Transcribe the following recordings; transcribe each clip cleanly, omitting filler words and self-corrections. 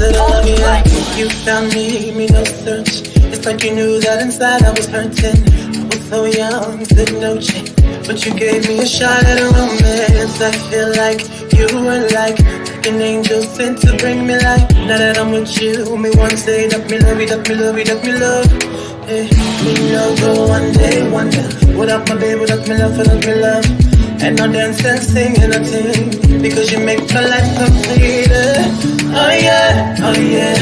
that I love you. Yeah. You found me, me no search. It's like you knew that inside I was hurting. I was so young, didn't know you. But you gave me a shot at a romance. I feel like you were like an angel sent to bring me life. Now that I'm with you, me one say that me love you, that me love you, that me love. Hey, me no go one day wonder. Without my baby, that me love, that me love. And no dance and sing and a thing, because you make my life complete. Oh yeah, oh yeah,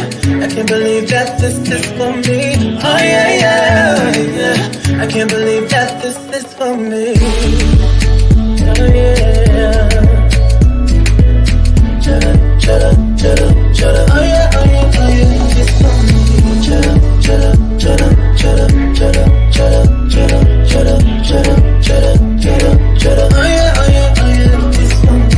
I can't believe that this is for me. Oh yeah, yeah, oh yeah, I can't believe that this is for me. Oh yeah. Chada, chada, chada, chada. Oh yeah, oh yeah, oh yeah, it's for me. Chada, chada, chada, chada, chada, chada, chada, chada, chada, chada, chada, chada. Oh yeah, oh yeah, oh yeah, it's for me.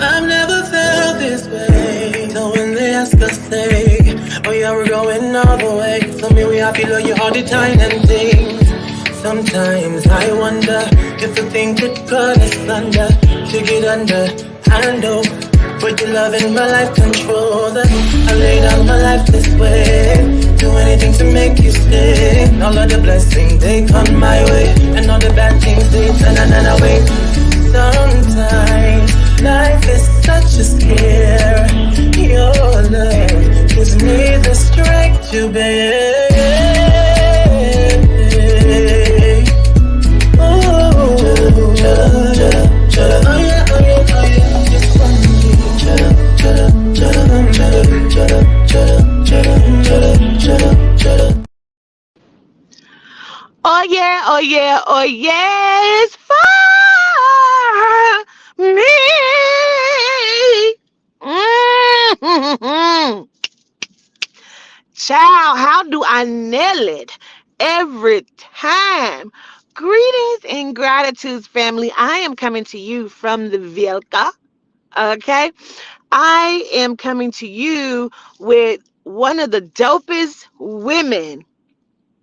I've never felt this way. So when they ask us, say, oh yeah, we're going all the way. Tell me we happy, love you all the time and things. Sometimes I wonder if the thing could cut us under, to get under, handle. Put your love in my life, control that. I lay down my life this way. Do anything to make you stay. All of the blessings, they come my way. And all the bad things, they turn and away. Sometimes life is such a scare. Your love gives me the strength to bear. Oh yeah, oh yeah, oh yeah, it's for me. Mm-hmm. Child, how do I nail it every time? Greetings and gratitudes, family. I am coming to you from the Vielka. Okay. I am coming to you with one of the dopest women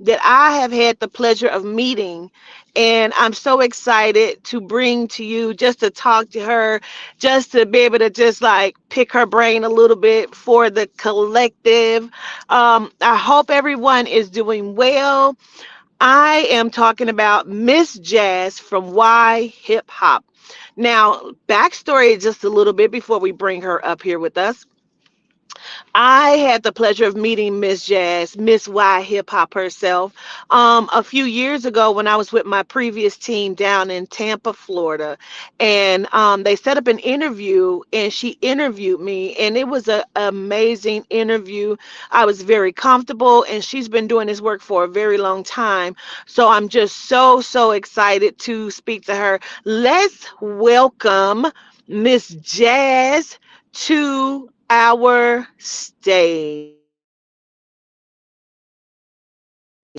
that I have had the pleasure of meeting. And I'm so excited to bring to you, just to talk to her, just to be able to just like pick her brain a little bit for the collective. I hope everyone is doing well. I am talking about Miss Jazz from Why Hip Hop. Now, backstory just a little bit before we bring her up here with us. I had the pleasure of meeting Miss Jazz, Miss Y Hip Hop herself, a few years ago when I was with my previous team down in Tampa, Florida, and they set up an interview, and she interviewed me, and it was an amazing interview. I was very comfortable, and she's been doing this work for a very long time, so I'm just so excited to speak to her. Let's welcome Miss Jazz to our stage.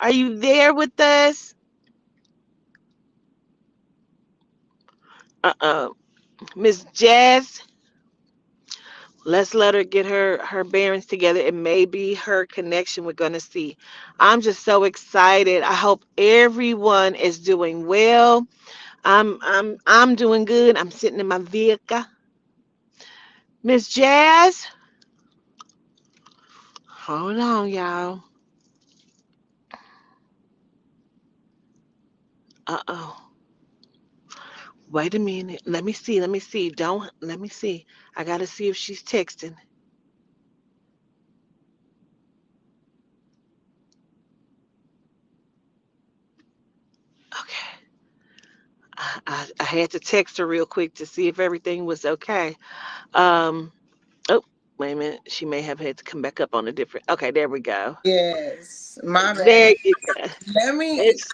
Are you there with us? Uh-oh. Miss Jazz, let's let her get her bearings together. It may be her connection. We're going to see. I'm just so excited. I hope everyone is doing well. I'm doing good. I'm sitting in my vehicle. Miss Jazz, hold on, y'all. Uh-oh. Wait a minute. Let me see. Let me see. Don't let me see. I gotta see if she's texting. Okay. I had to text her real quick to see if everything was okay. Um, oh, wait a minute. She may have had to come back up on a different. Okay, there we go. Yes, my bad. There you go. Let me. It's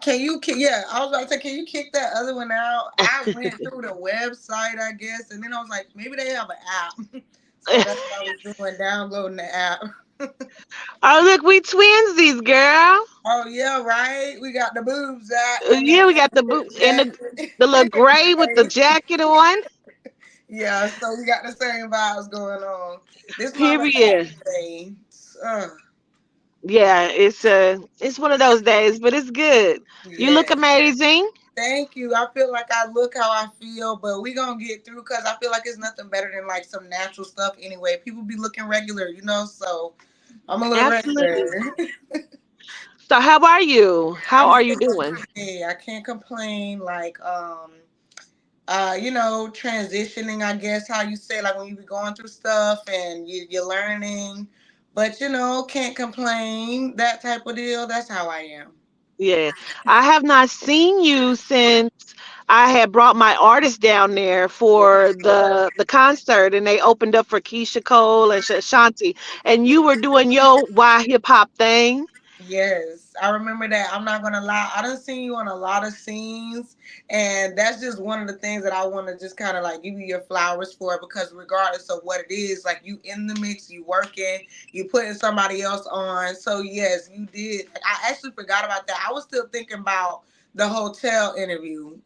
Can you? Yeah, I was about to say, can you kick that other one out? I went through the website, I guess, and then I was like, maybe they have an app. So that's what I was doing, downloading the app. oh look, we twinsies, girl. Oh yeah, right. We got the boobs out and Yeah, we got the the boots and jacket. the little gray with the jacket on. Yeah, so we got the same vibes going on. This is my Period. relaxing day. Uh, Yeah, it's one of those days, but it's good. You look yes. amazing. Thank you. I feel like I look how I feel, but we gonna get through because I feel like it's nothing better than like some natural stuff anyway. People be looking regular, so I'm a little Absolutely. regular. So how are you? How I'm are you doing? okay. I can't complain. Like transitioning, I guess how you say, like when you be going through stuff and you're learning, but can't complain. That type of deal. That's how I am. Yeah. I have not seen you since I had brought my artist down there for the concert and they opened up for Keisha Cole and Shanti and you were doing your Why Hip Hop thing. Yes, I remember that. I'm not gonna lie. I done seen you on a lot of scenes, and that's just one of the things that I want to just kind of like give you your flowers for, because regardless of what it is, like you in the mix, you working, you putting somebody else on. So yes, you did. Like, I actually forgot about that. I was still thinking about the hotel interview.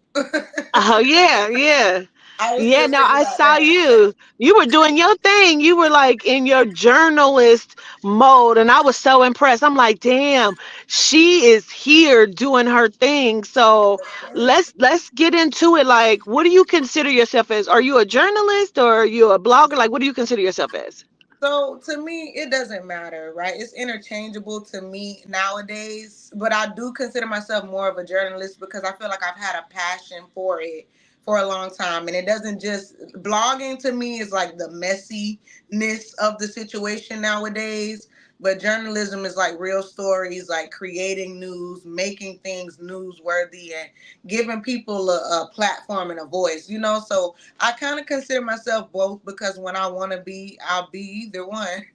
Oh yeah, yeah. I was Yeah, still now thinking I about saw that. you. You were doing your thing. You were like in your journalist mode and I was so impressed. I'm like, "Damn, she is here doing her thing." So, let's get into it. Like, what do you consider yourself as? Are you a journalist or are you a blogger? Like, what do you consider yourself as? So to me, it doesn't matter, right? It's interchangeable to me nowadays, but I do consider myself more of a journalist because I feel like I've had a passion for it for a long time. And it doesn't just, blogging to me is like the messiness of the situation nowadays. But journalism is like real stories, like creating news, making things newsworthy, and giving people a platform and a voice. So I kind of consider myself both because when I want to be, I'll be either one.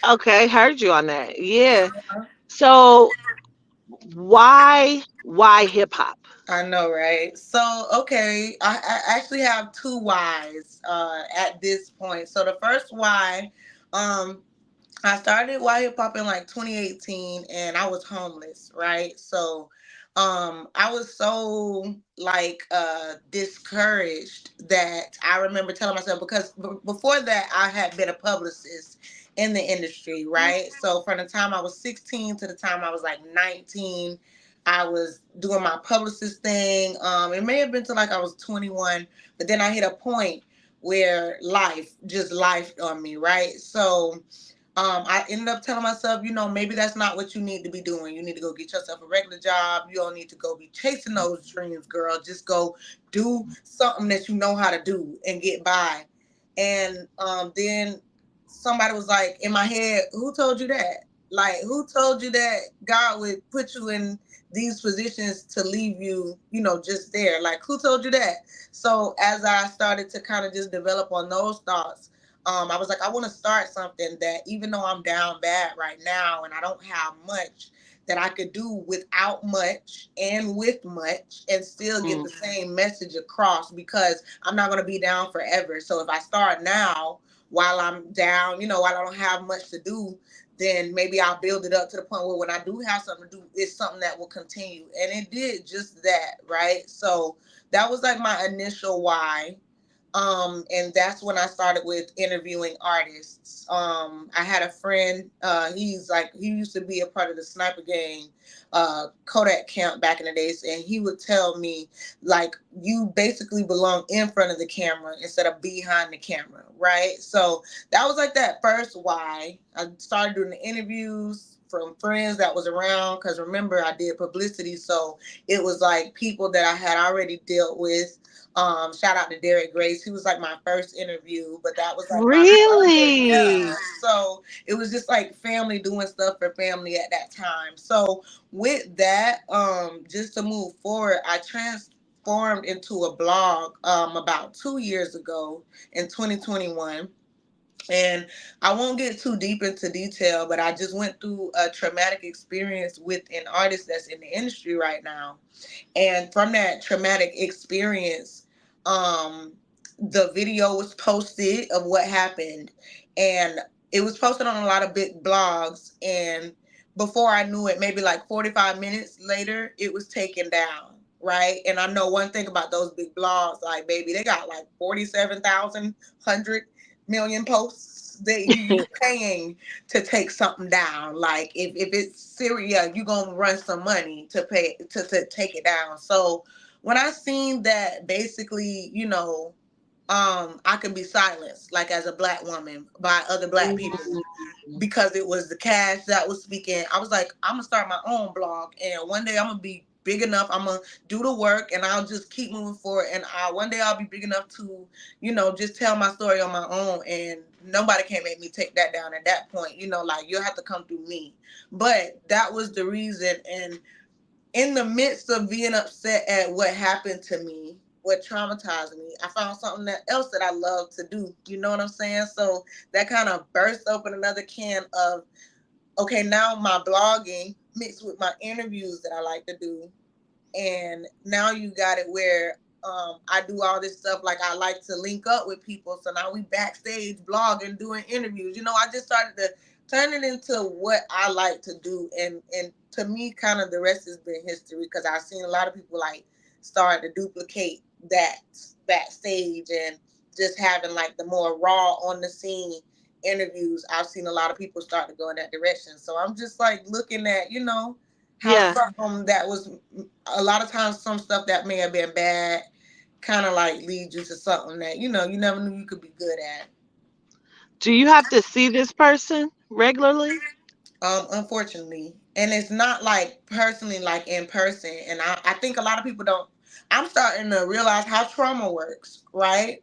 Okay, heard you on that. Yeah. So, why hip hop? I know, right? So, okay, I actually have two whys at this point. So the first why, um, I started WhyHipHop in like 2018 and I was homeless, right? So I was so like discouraged that I remember telling myself, because before that I had been a publicist in the industry, right? So from the time I was 16 to the time I was like 19, I was doing my publicist thing. It may have been to like I was 21, but then I hit a point where life just life on me, right? So I ended up telling myself, maybe that's not what you need to be doing. You need to go get yourself a regular job. You don't need to go be chasing those dreams, girl. Just go do something that you know how to do and get by. And then somebody was like in my head, who told you that? Like, who told you that God would put you in these positions to leave you, just there? Like, who told you that? So as I started to kind of just develop on those thoughts, I was like, I want to start something that, even though I'm down bad right now and I don't have much, that I could do without much and with much and still get Mm, the same message across, because I'm not going to be down forever. So if I start now while I'm down, while I don't have much to do, then maybe I'll build it up to the point where when I do have something to do, it's something that will continue. And it did just that, right? So that was like my initial why. And that's when I started with interviewing artists. I had a friend, he used to be a part of the Sniper Gang Kodak camp back in the days, and he would tell me, like, you basically belong in front of the camera instead of behind the camera, right? So that was like that first why. I started doing the interviews from friends that was around, because remember, I did publicity, so it was like people that I had already dealt with. Shout out to Derek Grace. He was like my first interview, but that was like my brother. Yeah. really? So it was just like family doing stuff for family at that time. So with that, just to move forward, I transformed into a blog about 2 years ago in 2021. And I won't get too deep into detail, but I just went through a traumatic experience with an artist that's in the industry right now. And from that traumatic experience, the video was posted of what happened. And it was posted on a lot of big blogs. And before I knew it, maybe like 45 minutes later, it was taken down. Right. And I know one thing about those big blogs, like, baby, they got like 47,000 million posts that you paying to take something down. Like if it's Syria, you gonna run some money to pay to take it down. So when I seen that, basically, I could be silenced, like as a black woman by other black people, Mm. because it was the cash that was speaking. I was like, I'm gonna start my own blog, and one day I'm gonna be big enough. I'm gonna do the work, and I'll just keep moving forward. And one day I'll be big enough to, just tell my story on my own, and nobody can make me take that down. At that point, like you'll have to come through me. But that was the reason, and in the midst of being upset at what happened to me, what traumatized me, I found something else that I love to do. You know what I'm saying? So that kind of burst open another can of, okay, now my blogging mixed with my interviews that I like to do, and now you got it where I do all this stuff. Like, I like to link up with people, so now we backstage blogging, doing interviews. I just started to turn it into what I like to do, and to me, kind of the rest has been history, because I've seen a lot of people like start to duplicate that backstage, and just having like the more raw on the scene interviews. I've seen a lot of people start to go in that direction. So I'm just like looking at, how Yeah. something that was, a lot of times, some stuff that may have been bad kind of like leads you to something that, you never knew you could be good at. Do you have to see this person regularly? Unfortunately. And it's not like personally, like in person. And I think a lot of people don't, I'm starting to realize how trauma works, right?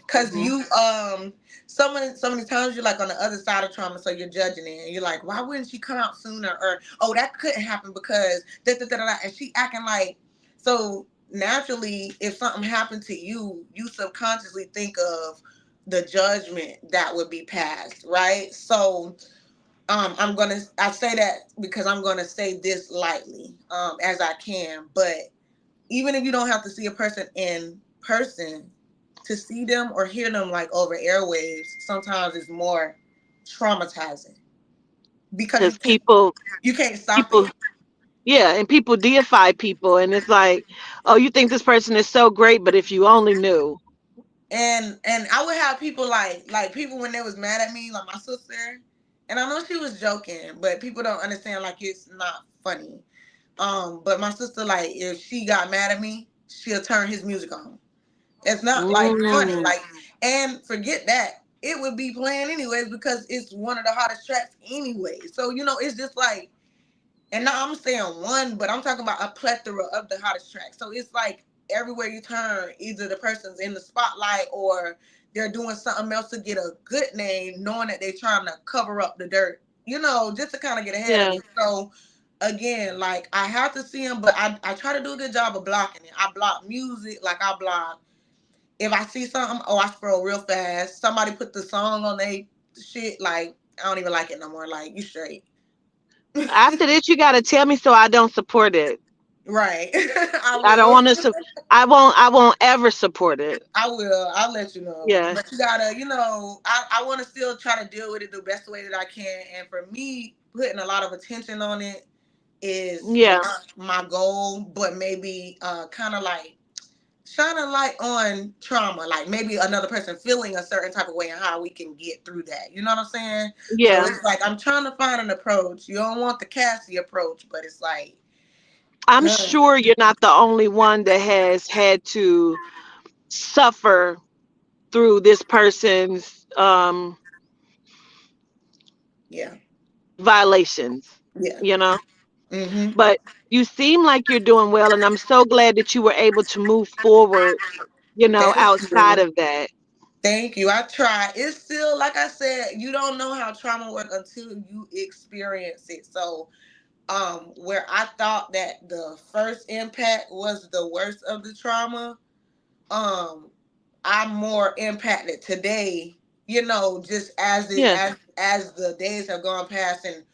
Because Hmm. so many times you're like on the other side of trauma, so you're judging it, and you're like, why wouldn't she come out sooner? Or, oh, that couldn't happen because da da da da, and she acting like. So naturally, if something happened to you, you subconsciously think of the judgment that would be passed, right? So I say that because I'm gonna say this lightly, as I can, but even if you don't have to see a person in person, to see them or hear them like over airwaves sometimes is more traumatizing, because Because you can't stop people, it. yeah, and people deify people, and it's like, oh, you think this person is so great, but if you only knew. And I would have people like people when they was mad at me, like my sister, and I know she was joking, but people don't understand, like, it's not funny. But my sister, like, if she got mad at me, she'll turn his music on. It's not like funny, Mm. like, and forget that. It would be playing anyways because it's one of the hottest tracks anyway. So, it's just like, and now I'm saying one, but I'm talking about a plethora of the hottest tracks. So it's like everywhere you turn, either the person's in the spotlight or they're doing something else to get a good name, knowing that they're trying to cover up the dirt, just to kind of get ahead of Yeah. it. So again, like, I have to see them, but I try to do a good job of blocking it. I block music, like I block, if I see something, oh, I scroll real fast. Somebody put the song on they shit, like, I don't even like it no more. Like, you straight. After this, you got to tell me so I don't support it. Right. I I don't will. want to. I won't. I won't ever support it. I will. I'll let you know. Yeah. But you gotta, I want to still try to deal with it the best way that I can. And for me, putting a lot of attention on it is Yeah. my goal, but maybe kind of like shine a light on trauma, like maybe another person feeling a certain type of way and how we can get through that. You know what I'm saying? So Yeah. it's like I'm trying to find an approach. You don't want the Cassie approach, but it's like, I'm sure you're not the only one that has had to suffer through this person's yeah, violations. yeah. You know. Mm-hmm. But you seem like you're doing well, and I'm so glad that you were able to move forward. Thank Outside you. of that. Thank you. I try. It's still, like I said, you don't know how trauma works until you experience it. So, where I thought that the first impact was the worst of the trauma, um, I'm more impacted today. Just as it Yeah. as the days have gone past, and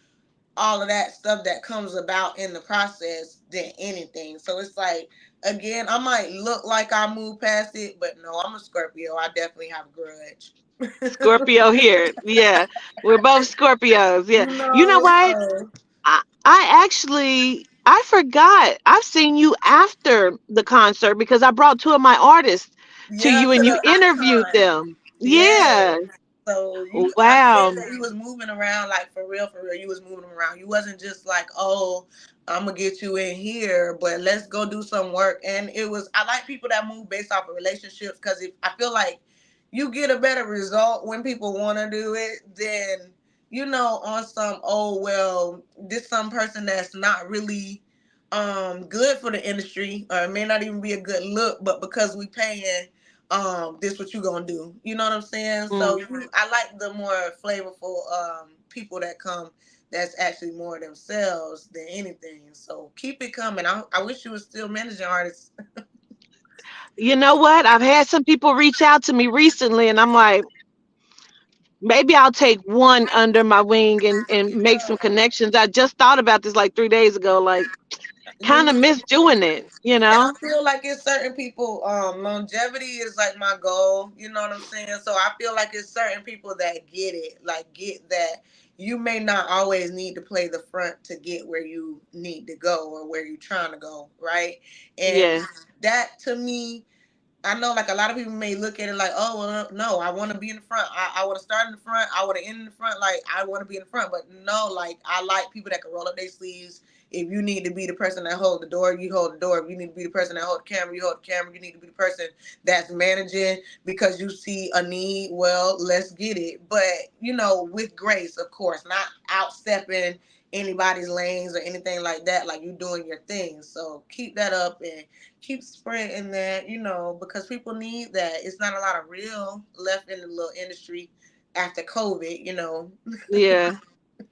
all of that stuff that comes about in the process, than anything. So it's like, again, I might look like I moved past it, but no, I'm a Scorpio. I definitely have a grudge. Scorpio here. Yeah. We're both Scorpios. Yeah. You know what? So I actually I forgot. I've seen you after the concert because I brought two of my artists to yeah, you to and you the interviewed icon. them. Yes. Yeah. So I Wow. said that you was moving around like for real, for real. You was moving around. You wasn't just like, oh, I'm gonna get you in here, but let's go do some work. And it was, I like people that move based off of relationships because if I feel like you get a better result when people want to do it than on some, oh well, this some person that's not really good for the industry, or it may not even be a good look, but because we paying, this what you gonna do, you know what I'm saying? So Mm. I like the more flavorful people that come that's actually more themselves than anything. So keep it coming. I wish you was still managing artists. You know what? I've had some people reach out to me recently, and I'm like, maybe I'll take one under my wing and make some connections. I just thought about this like 3 days ago. Like, You kind of know, miss doing it, you and I know? feel like it's certain people, longevity is like my goal, you know what I'm saying? So I feel like it's certain people that get it, like get that you may not always need to play the front to get where you need to go or where you're trying to go, right? And Yeah, that to me, I know like a lot of people may look at it like, oh, well, no, I want to be in the front. I want to start in the front. I want to end in the front. Like, I want to be in the front. But no, like, I like people that can roll up their sleeves. If you need to be the person that hold the door, you hold the door. If you need to be the person that hold the camera, you hold the camera. You need to be the person that's managing because you see a need. Well, let's get it. But, with grace, of course, not outstepping anybody's lanes or anything like that. Like, you doing your thing. So keep that up and keep spreading that, because people need that. It's not a lot of real left in the little industry after COVID. yeah,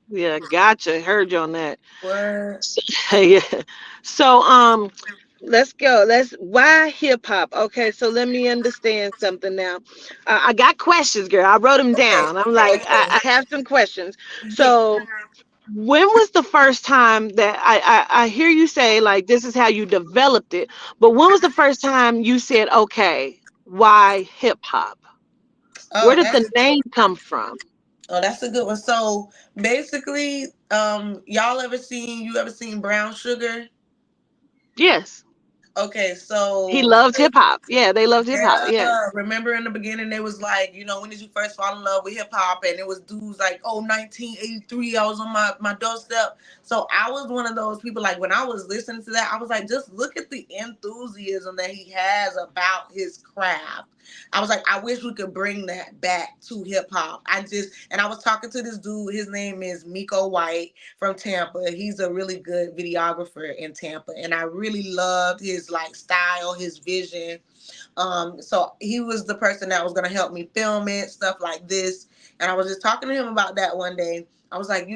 yeah. Gotcha. Heard you on that. What? Yeah. So, let's go. Why hip hop? Okay, so let me understand something now. I got questions, girl. I wrote them Okay, down. I'm okay, like, okay. I have some questions. Yeah. So, when was the first time that I hear you say like this is how you developed it, but when was the first time you said, okay, why hip hop? Where Oh, did the name come from? that's a good one. So basically, you ever seen Brown Sugar? Yes. Okay, He so loved hip hop. Yeah, they loved hip hop. Yeah. yeah, remember in the beginning they was like, when did you first fall in love with hip hop? And it was dudes like, oh, 1983, I was on my doorstep. So I was one of those people, like when I was listening to that, I was like, just look at the enthusiasm that he has about his craft. I was like, I wish we could bring that back to hip hop. And I was talking to this dude, his name is Miko White from Tampa. He's a really good videographer in Tampa. And I really loved his like style, his vision. So he was the person that was gonna help me film it, stuff like this. And I was just talking to him about that one day. I was like,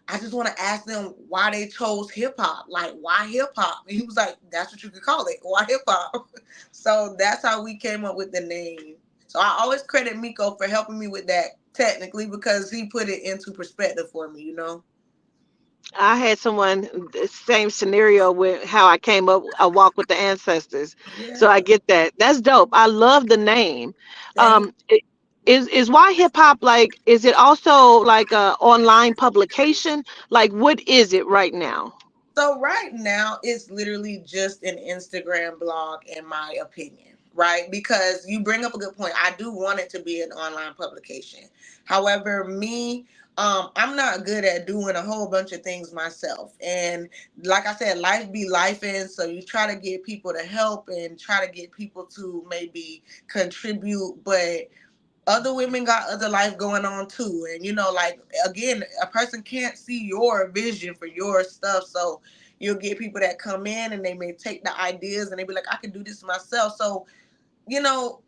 I just want to ask them why they chose hip hop. Like, why hip hop? And he was like, that's what you could call it. Why hip hop? So that's how we came up with the name. So I always credit Miko for helping me with that technically because he put it into perspective for me. I had someone the same scenario with how I came up a walk with the ancestors. So I Yeah. get that. That's dope. I love the name. Thank Is why hip hop like is it also like a online publication? Like what is it right now? So right now, it's literally just an Instagram blog, in my opinion, right? Because you bring up a good point. I do want it to be an online publication. However, I'm not good at doing a whole bunch of things myself. And like I said, life be life in. So you try to get people to help and try to get people to maybe contribute, but other women got other life going on too. And like again, a person can't see your vision for your stuff. So you'll get people that come in and they may take the ideas and they be like, I can do this myself. So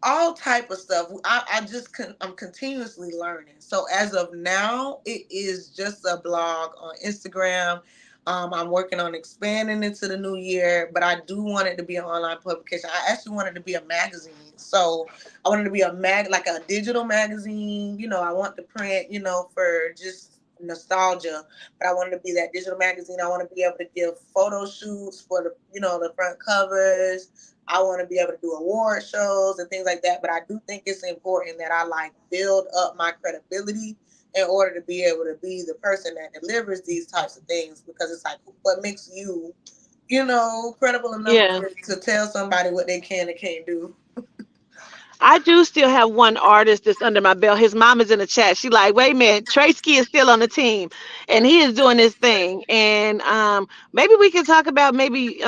all type of stuff. I'm continuously learning. So as of now, it is just a blog on Instagram. I'm working on expanding into the new year, but I do want it to be an online publication. I actually wanted to be a magazine. So I wanted to be like a digital magazine. I want the print, for just nostalgia, but I wanted to be that digital magazine. I want to be able to give photo shoots for the front covers. I want to be able to do award shows and things like that. But I do think it's important that I like build up my credibility in order to be able to be the person that delivers these types of things, because it's like what makes you, credible enough Yeah. to tell somebody what they can and can't do. I do still have one artist that's under my belt. His mom is in the chat. She like, wait a minute, Tracy is still on the team, and he is doing his thing. And maybe we can talk about maybe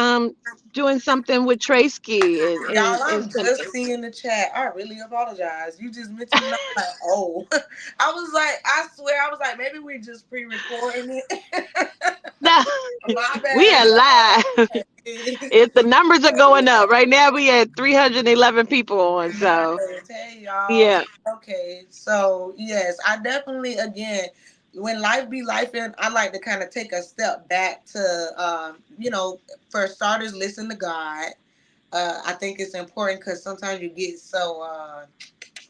doing something with Tracy Y'all, and I'm just something. seeing the chat. I really apologize. You just mentioned it. I'm like, oh. I was like, I swear, I was like, maybe we just pre-recording it. No, My we bad, are live. y'all. If the numbers are going up right now, we had 311 people on. So Yes, hey y'all. yeah, Okay, so yes, I definitely again, when life be life, and I like to kind of take a step back to, for starters, listen to God. I think it's important because sometimes you get so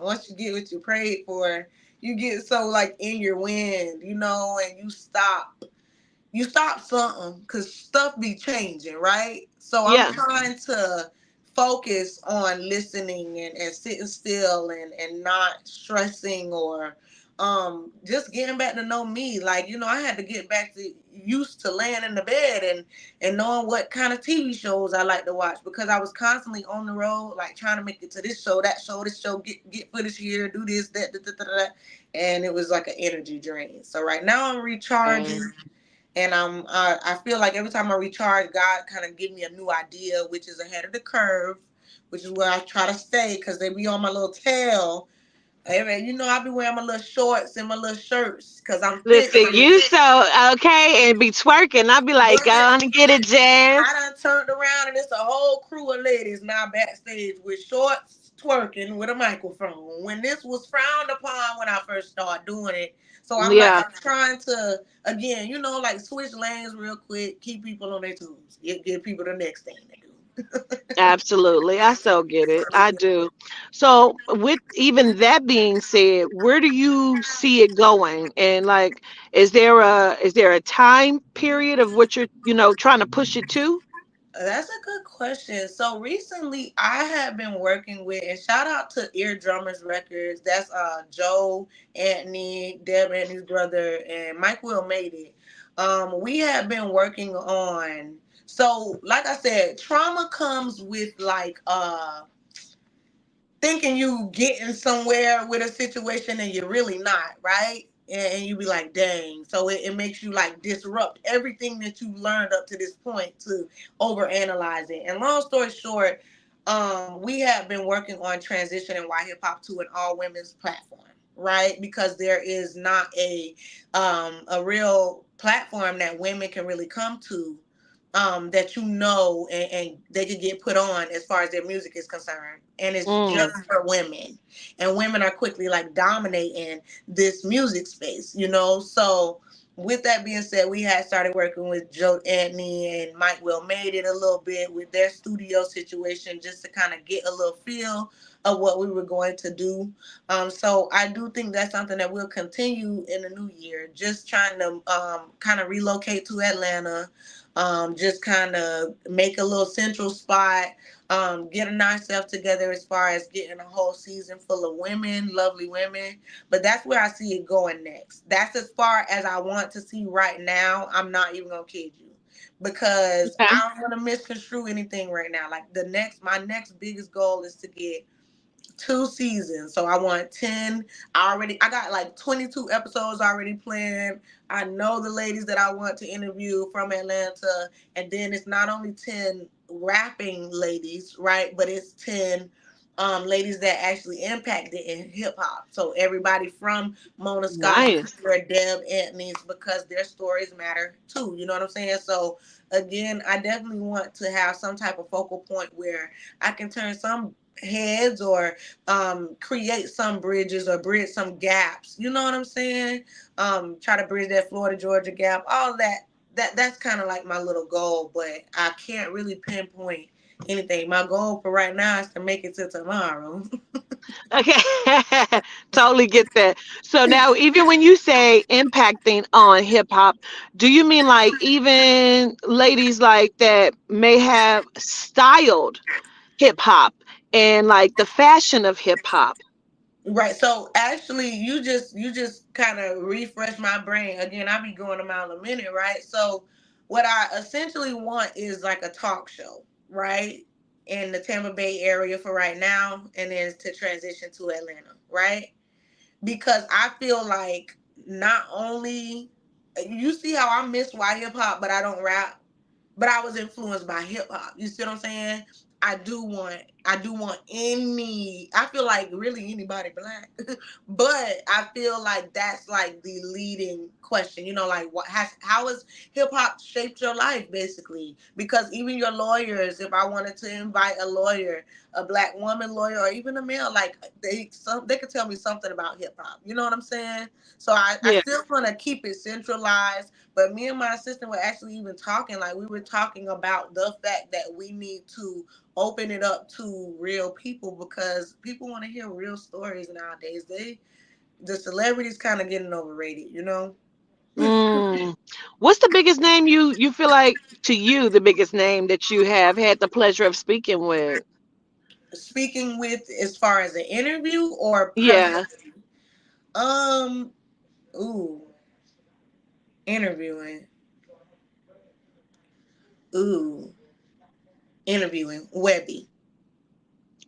once you get what you prayed for, you get so like in your wind, and you stop something because stuff be changing, right? So I'm yeah, trying to focus on listening and sitting still and not stressing or just getting back to know me. Like, I had to get back to used to laying in the bed and knowing what kind of TV shows I like to watch because I was constantly on the road, like trying to make it to this show, that show, this show, get footage here, do this, that, and it was like an energy drain. So right now I'm man. recharging and I feel like every time I recharge, God kind of give me a new idea, which is ahead of the curve, which is where I try to stay because they be on my little tail. Hey, man, I be wearing my little shorts and my little shirts because I'm thick. Listen, you so okay and be twerking. I'll be like, go But on and get it, I Jazz. done turned around and it's a whole crew of ladies now backstage with shorts twerking with a microphone. When this was frowned upon when I first started doing it. So I'm like, Yeah, I'm trying to, again, like switch lanes real quick, keep people on their toes, give people the next thing to do. absolutely. I so get it. I do. So, with even that being said, where do you see it going? And like, is there a time period of what you're trying to push it to? That's a good question. So recently I have been working with and shout out to Eardrummers Records. That's Joe Anthony, Deb Anthony's brother, and Mike Will made it. We have been working on like I said, trauma comes with like thinking you getting somewhere with a situation and you're really not, right? And you be like, dang. So it makes you like disrupt everything that you learned up to this point to overanalyze it. And long story short, we have been working on transitioning WhyHipHop to an all women's platform, right? Because there is not a real platform that women can really come to that and they could get put on as far as their music is concerned. And it's Mm, just for women. And women are quickly like dominating this music space. So with that being said, we had started working with Joe Anthony and Mike Will made it a little bit with their studio situation just to kind of get a little feel of what we were going to do. So I do think that's something that we'll continue in the new year, just trying to kind of relocate to Atlanta, just kind of make a little central spot, getting ourselves together as far as getting a whole season full of women, lovely women. But that's where I see it going next. That's as far as I want to see right now. I'm not even gonna kid you. Because okay. I don't want to misconstrue anything right now. Like my next biggest goal is to get 2 seasons. So I want 10. I got like 22 episodes already planned. I know the ladies that I want to interview from Atlanta. And then it's not only 10 rapping ladies, right? But it's 10 ladies that actually impacted in hip hop. So everybody from Mona Scott Nice. to Deb Anthony's because their stories matter too. You know what I'm saying? So again, I definitely want to have some type of focal point where I can turn some heads or create some bridges or bridge some gaps. You know what I'm saying? Try to bridge that Florida Georgia gap. All that. That's kind of like my little goal, but I can't really pinpoint anything. My goal for right now is to make it to tomorrow. Okay. Totally get that. So now, even when you say impacting on hip hop, do you mean like even ladies like that may have styled hip hop and like the fashion of hip hop? Right. So actually, you just kind of refresh my brain again. I be going a mile a minute, right? So what I essentially want is like a talk show, right? in the Tampa Bay area for right now, and then to transition to Atlanta, right? Because I feel like not only you see how I miss WhyHipHop, but I don't rap, but I was influenced by hip hop. You see what I'm saying? I feel like really anybody black, but I feel like that's like the leading question. You know, like how has hip hop shaped your life, basically? Because even your lawyers, if I wanted to invite a lawyer, a black woman lawyer, or even a male, like they could tell me something about hip hop. You know what I'm saying? So I Yeah. still want to keep it centralized, but me and my assistant were actually even talking, like we were talking about the fact that we need to open it up to real people because people want to hear real stories nowadays. The celebrities kind of getting overrated, you know? Mm. What's the biggest name you feel like to you the biggest name that you have had the pleasure of speaking with? Speaking with as far as an interview or Yeah. personally? Um, ooh, interviewing. Ooh, interviewing. Webby.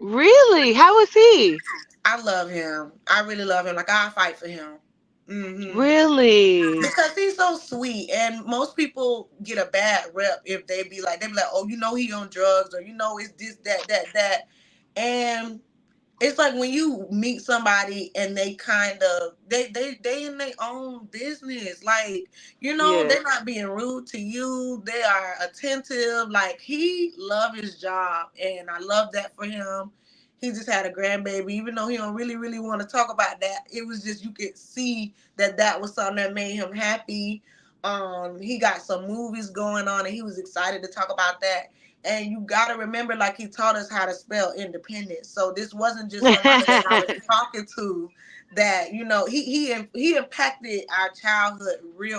Really? How is he? I love him. I really love him. Like I fight for him. Hmm. Really? Because he's so sweet, and most people get a bad rep if they be like, oh, you know, he on drugs, or you know, it's this, that, and it's like when you meet somebody and they kind of they in their own business, like, you know, Yeah. they're not being rude to you, they are attentive, like he love his job, and I love that for him. He just had a grandbaby, even though he don't really want to talk about that. It was just, you could see that that was something that made him happy. He got some movies going on, and he was excited to talk about that. And you got to remember, like, he taught us how to spell independence. So this wasn't just somebody that I was talking to. That, you know, he impacted our childhood really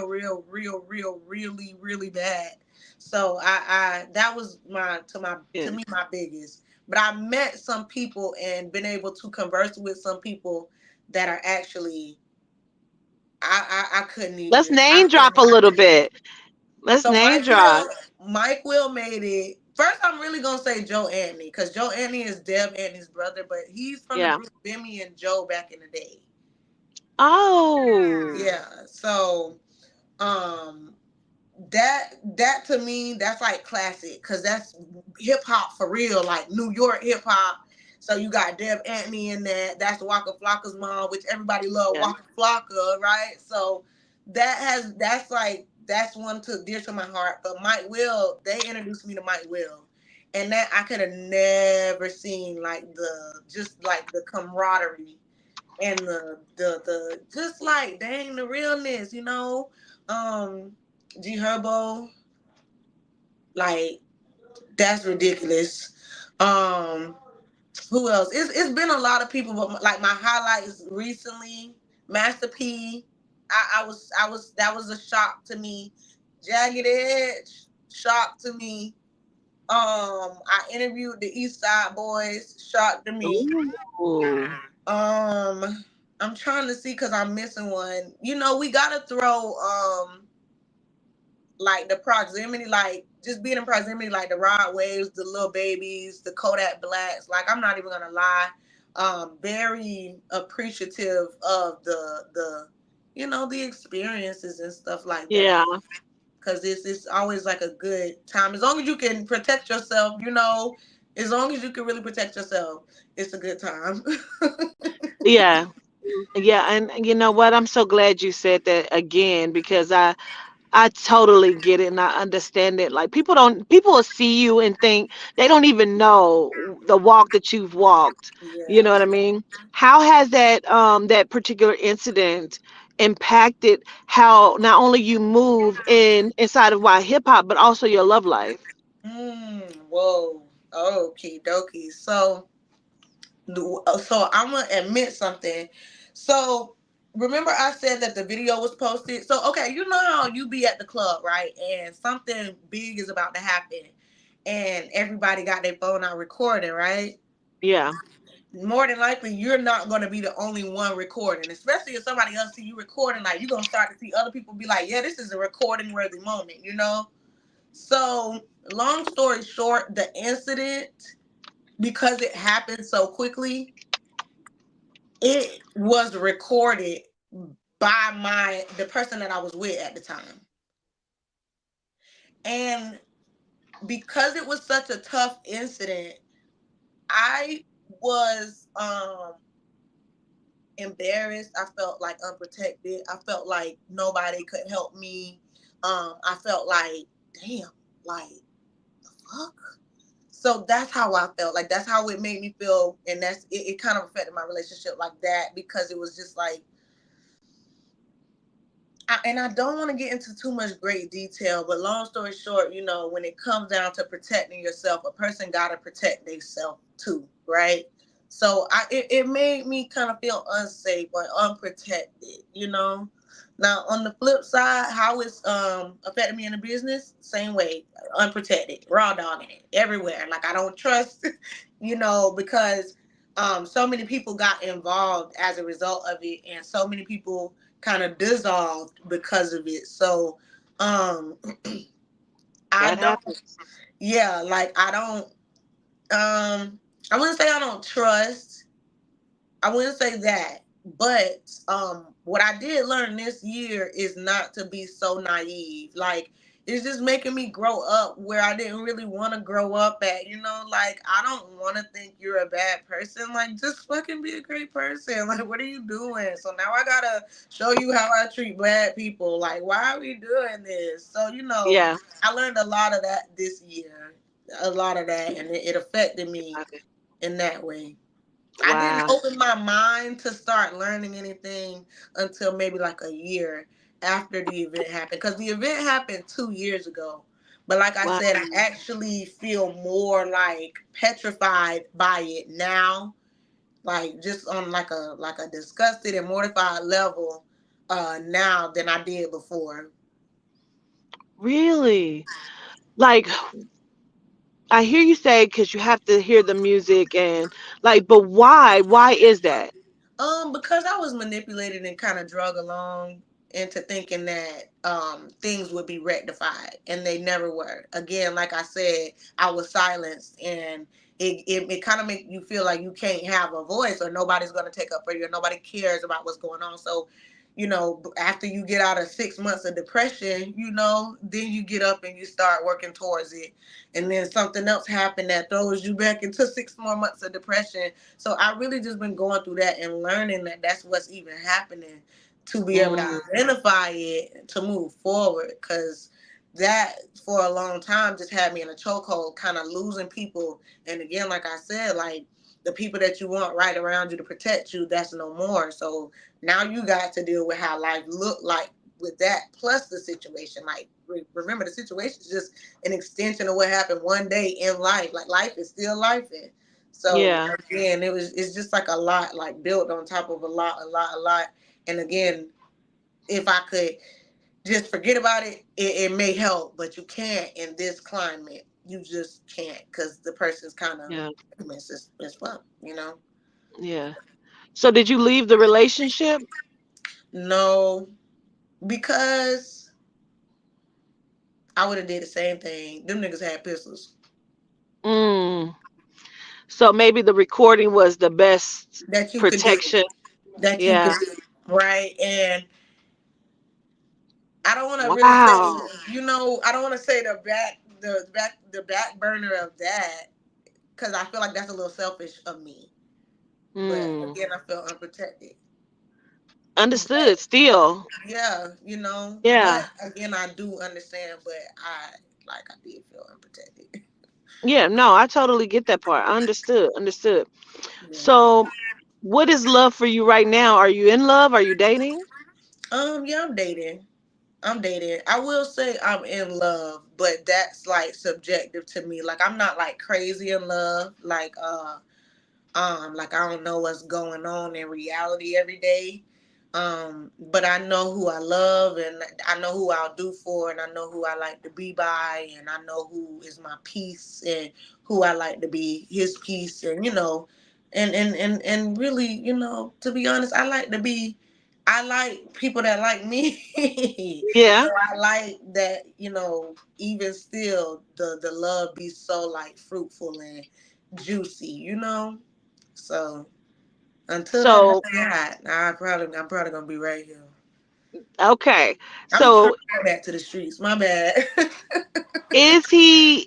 bad. So I that was to Yeah. me my biggest. But I met some people and been able to converse with some people that are actually I couldn't Let's even I name drop couldn't. a little bit. Let's So name drop. Mike Will made it. First, I'm really gonna say Joe Anthony, because Joe Anthony is Deb Anthony's brother, but he's from the Yeah. group Bimmy and Joe back in the day. Oh. Yeah. So um that to me, that's like classic, because that's hip hop for real, like New York hip hop. So you got Deb Anthony in that. That's Waka Flocka's mom, which everybody loved Yeah. Waka Flocka, right? So that's one to dear to my heart. But Mike Will, they introduced me to Mike Will, and that I could have never seen, like the camaraderie and the just like dang the realness, you know. Um, G Herbo, like that's ridiculous. Um, who else? It's been a lot of people, but like my highlights recently, Master P. I was that was a shock to me. Jagged Edge, shock to me. I interviewed the East Side Boys, shock to me. Ooh. I'm trying to see because I'm missing one. You know, we gotta throw like the proximity, like just being in proximity, like the Rod Waves, the Little Babies, the Kodak Blacks. Like I'm not even gonna lie, very appreciative of the you know, the experiences and stuff like that. Yeah. Because it's always like a good time as long as you can protect yourself. You know, as long as you can really protect yourself, it's a good time. Yeah. Yeah, and you know what? I'm so glad you said that again because I totally get it and I understand it. Like people will see you and think they don't even know the walk that you've walked. You Yeah. know what I mean? How has that particular incident impacted how not only you move inside of why hip hop, but also your love life? Whoa. Okay, dokie. So I'm gonna admit something. So remember I said that the video was posted. So okay, you know how you be at the club, right? And something big is about to happen, and everybody got their phone out recording, right? Yeah. More than likely, you're not gonna be the only one recording, especially if somebody else see you recording. Like you're gonna start to see other people be like, "Yeah, this is a recording worthy moment," you know. So long story short, the incident. because it happened so quickly, it was recorded by the person that I was with at the time. And because it was such a tough incident, I was embarrassed. I felt like unprotected. I felt like nobody could help me. I felt like, damn, like the fuck. So that's how I felt. Like that's how it made me feel, and it kind of affected my relationship like that because it was just like and I don't want to get into too much great detail, but long story short, when it comes down to protecting yourself, a person got to protect themselves too, right? So it made me kind of feel unsafe or unprotected. Now on the flip side, how it's affected me in the business, same way, unprotected, raw dogging it everywhere. Like I don't trust, because so many people got involved as a result of it, and so many people kind of dissolved because of it. So I That don't, happens. yeah, like I wouldn't say I don't trust. I wouldn't say that. But what I did learn this year is not to be so naive. Like it's just making me grow up where I didn't really want to grow up at. Like I don't want to think you're a bad person. Like just fucking be a great person. Like what are you doing? So now I gotta show you how I treat bad people. Like why are we doing this? So Yeah. I learned a lot of that this year. A lot of that, and it affected me Got it. in that way. I didn't Wow. open my mind to start learning anything until maybe like a year after the event happened. Because the event happened 2 years ago. But like I Wow. said, I actually feel more like petrified by it now. Like just on like a disgusted and mortified level now than I did before. Really? Like I hear you say because you have to hear the music and like, but why? Why is that? Because I was manipulated and kind of drug along into thinking that things would be rectified, and they never were. Again, like I said, I was silenced, and it kind of make you feel like you can't have a voice, or nobody's going to take up for you, or nobody cares about what's going on. So, after you get out of 6 months of depression, then you get up and you start working towards it, and then something else happened that throws you back into 6 more months of depression. So I really just been going through that and learning that that's what's even happening to be able to Mm, identify it to move forward. Because that for a long time just had me in a chokehold, kind of losing people. And again, like I said, like the people that you want right around you to protect you, that's no more. So now you got to deal with how life looked like with that, plus the situation. Like remember, the situation is just an extension of what happened one day in life. Like life is still life. So yeah. again, it's just like a lot, like built on top of a lot, a lot, a lot. And again, if I could just forget about it, it may help, but you can't in this climate. You just can't because the person's kind of Yeah. as well. Yeah. So did you leave the relationship? No, because I would have did the same thing. Them niggas had pistols Mm. So maybe the recording was the best that you could do, protection. that you could Yeah. do, right? And I don't want to really say, Wow. I don't want to say the back burner of that because I feel like that's a little selfish of me. But Mm. again, I feel unprotected. Understood. But Still. yeah, Yeah. but again, I do understand, but I did feel unprotected. Yeah. No, I totally get that part. I understood. Understood. Yeah. So what is love for you right now? Are you in love? Are you dating? Yeah, I'm dating. I'm dating. I will say I'm in love, but that's like subjective to me. Like I'm not like crazy in love. Like I don't know what's going on in reality every day. But I know who I love, and I know who I'll do for, and I know who I like to be by, and I know who is my peace, and who I like to be his peace, and and really, to be honest, I like people that like me. Yeah. So I like that, even still the love be so like fruitful, and juicy, you know. So until that So day hot, I'm probably gonna be right here. okay. I'm trying So to go back to the streets. My bad. is he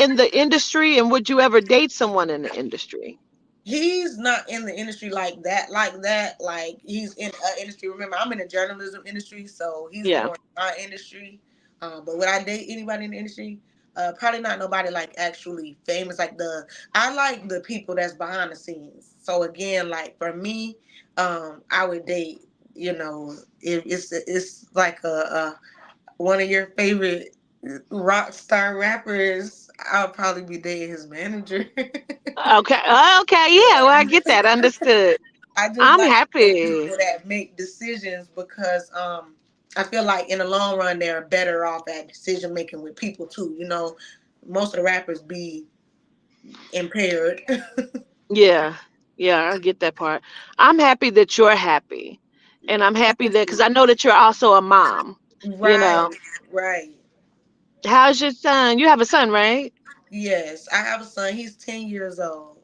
in the industry, and would you ever date someone in the industry? He's not in the industry like that, like that. Like he's in an industry. Remember, I'm in the journalism industry, so he's Yeah. more in my industry. But would I date anybody in the industry? Probably not nobody like actually famous. Like I like the people that's behind the scenes. So again, like for me, I would date. You know, if it's like a one of your favorite rock star rappers, I'll probably be dating his manager. Okay. Okay. Yeah. Well, I get that. Understood. I just I'm like to date happy. people that make decisions because I feel like in the long run they're better off at decision making with people too. You know, most of the rappers be impaired. Yeah. Yeah. I get that part. I'm happy that you're happy, and I'm happy that because I know that you're also a mom. You Right, know, right. how's your son? You have a son, right? Yes, I have a son. He's 10 years old.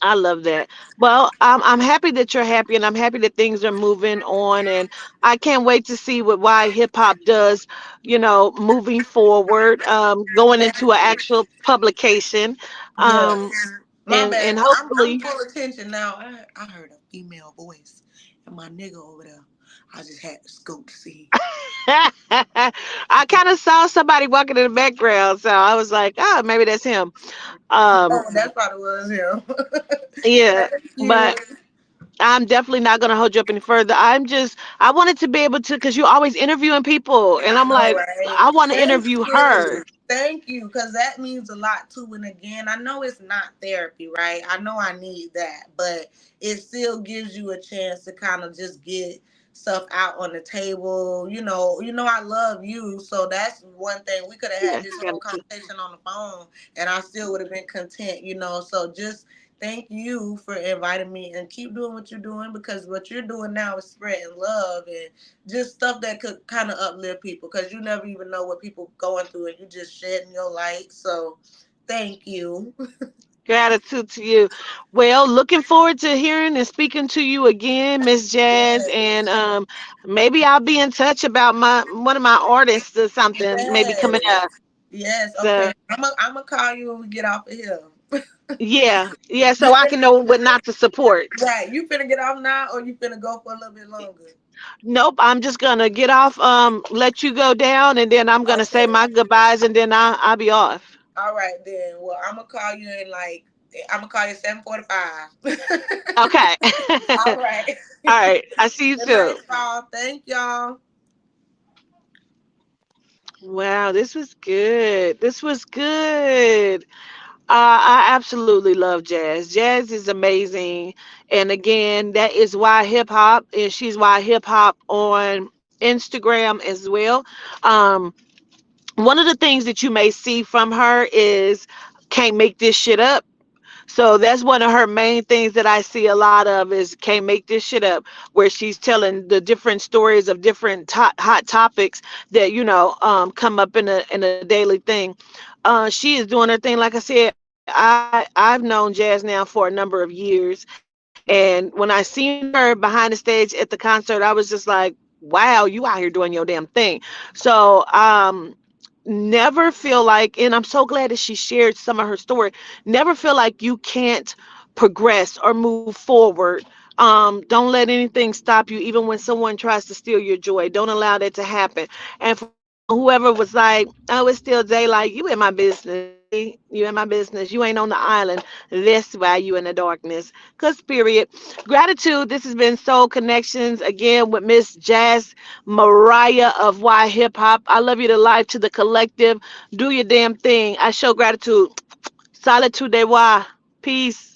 I love that. Well, I'm happy that you're happy, and I'm happy that things are moving on, and I can't wait to see what Why Hip Hop does. Moving forward, going into an actual publication, um, Yes. My and bad. I'm hopefully, full attention now. I heard a female voice and my nigga over there. I just had to scope to see. I kind of saw somebody walking in the background, so I was like, oh, maybe that's him. Um, Oh, that probably was him. yeah, Thank you. but I'm definitely not going to hold you up any further. I wanted to be able to, because you're always interviewing people. And I I'm know, like, right? I want to Thank interview her. you. Thank you. Because that means a lot too. And again, I know it's not therapy, right? I know I need that, but it still gives you a chance to kind of just get stuff out on the table. I love you. So that's one thing. We could have had Yes, this whole gratitude. conversation on the phone and I still would have been content. So just thank you for inviting me and keep doing what you're doing because what you're doing now is spreading love and just stuff that could kind of uplift people because you never even know what people going through and you just shedding your light. So thank you. Gratitude to you. Well, looking forward to hearing and speaking to you again, Miss Jazz. Yes. And maybe I'll be in touch about my one of my artists or something, maybe coming Yes. up. Yes. So Okay. I'm gonna call you when we get off of here. yeah, yeah, You so I can finna, know what not to support. right. You finna get off now or you finna go for a little bit longer? Nope, I'm just gonna get off, let you go down, and then I'm gonna say Okay. my goodbyes, and then I'll be off. All right then. Well, I'm gonna call you in like I'm gonna call you 7:45. Okay. All right. All right. I see you Good night, soon. y'all. Thank y'all. Wow, this was good. This was good. I absolutely love Jazz. Jazz is amazing. And again, that is Why Hip Hop, and she's Why Hip Hop on Instagram as well. Um, One of the things that you may see from her is can't make this shit up. So that's one of her main things that I see a lot of is can't make this shit up, where she's telling the different stories of different hot topics that come up in a daily thing. She is doing her thing. Like I said, I've known Jazz now for a number of years, and when I seen her behind the stage at the concert, I was just like, wow, you out here doing your damn thing. So never feel like, and I'm so glad that she shared some of her story, never feel like you can't progress or move forward. Don't let anything stop you, even when someone tries to steal your joy. Don't allow that to happen. And for whoever was like, oh, it's still daylight, you in my business, baby. You in my business. You ain't on the island. That's why you in the darkness. Cause period. Gratitude. This has been Soul Connections again with Miss Jazz Mariah of Why Hip Hop. I love you to life, to the collective. Do your damn thing. I show gratitude. Solitude de why. Peace.